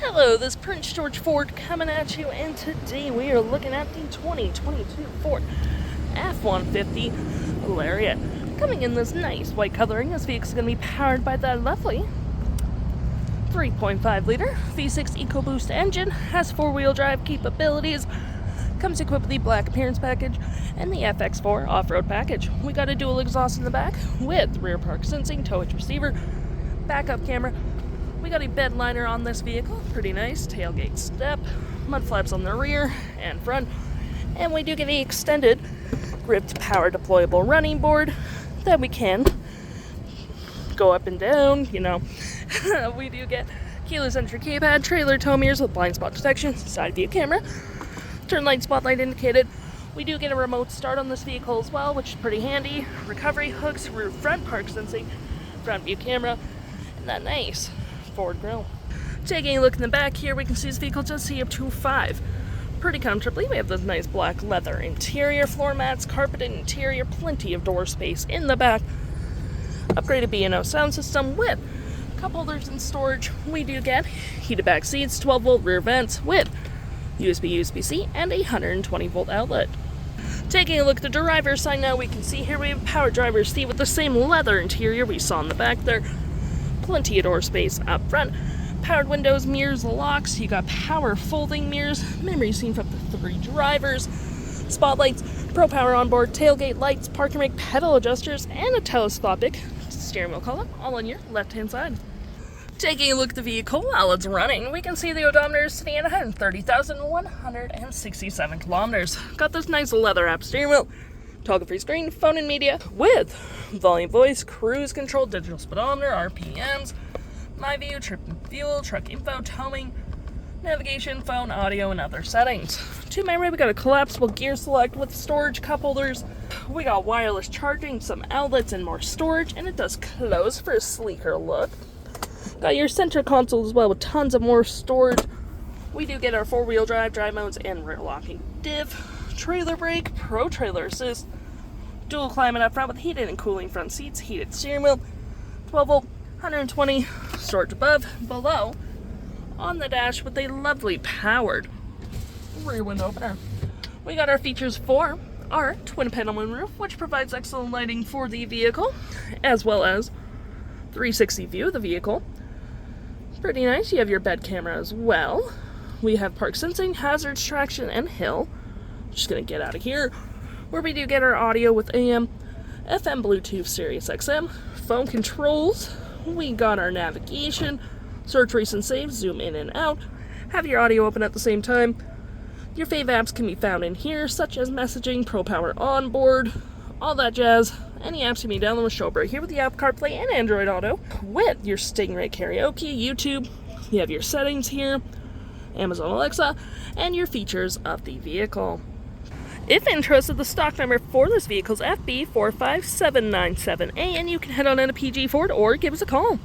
Hello, this is Prince George Ford coming at you, and today we are looking at the 2022 Ford F-150 Lariat. Coming in this nice white coloring, this vehicle is going to be powered by that lovely 3.5 liter V6 EcoBoost Engine, has 4-wheel drive capabilities, comes equipped with the black appearance package and the FX4 Off-Road Package. We got a dual exhaust in the back with rear park sensing, tow hitch receiver, backup camera. We got a bed liner on this vehicle, pretty nice, tailgate step, mud flaps on the rear and front, and we do get the extended gripped power-deployable running board that we can go up and down, We do get keyless entry keypad, trailer tow mirrors with blind spot detection, side view camera, turn light spotlight indicated. We do get a remote start on this vehicle as well, which is pretty handy. Recovery hooks, rear front park sensing, front view camera, and that nice Ford grille. Taking a look in the back here, we can see this vehicle does see up to 5 pretty comfortably. We have this nice black leather interior, floor mats, carpeted interior, plenty of door space in the back. Upgraded B&O sound system with cup holders and storage. We do get heated back seats, 12-volt rear vents with USB-C, and a 120-volt outlet. Taking a look at the driver's side now, we can see here we have power driver's seat with the same leather interior we saw in the back there. Plenty of door space up front. Powered windows, mirrors, locks. You got power folding mirrors, memory seat for up to 3 drivers, spotlights, Pro Power Onboard, tailgate lights, parking brake, pedal adjusters, and a telescopic steering wheel column, all on your left-hand side. Taking a look at the vehicle while it's running, we can see the odometer is sitting at 130,167 kilometers. Got this nice leather wrap steering wheel, toggle-free screen, phone and media with volume, voice, cruise control, digital speedometer, RPMs, my view, trip and fuel, truck info, towing, navigation, phone, audio, and other settings. To my right, we got a collapsible gear select with storage cup holders. We got wireless charging, some outlets, and more storage, and it does close for a sleeker look. Got your center console as well with tons of more storage. We do get our 4-wheel drive modes, and rear locking diff. Trailer brake, pro trailer assist, dual climate up front with heated and cooling front seats, heated steering wheel, 12-volt, 120, storage above, below, on the dash with a lovely powered rear window opener. We got our features for our twin panel moonroof, which provides excellent lighting for the vehicle, as well as 360 view of the vehicle. Pretty nice. You have your bed camera as well. We have park sensing, hazards, traction, and hill. Just gonna get out of here, where we do get our audio with AM, FM, Bluetooth, SiriusXM, phone controls. We got our navigation, search, recent saves, zoom in and out, have your audio open at the same time. Your fave apps can be found in here, such as messaging, Pro Power Onboard, all that jazz. Any apps you may download will show up right here with the Apple CarPlay and Android Auto. With your Stingray Karaoke, YouTube, you have your settings here, Amazon Alexa, and your features of the vehicle. If interested, the stock number for this vehicle is FB45797A, and you can head on into PG Ford or give us a call.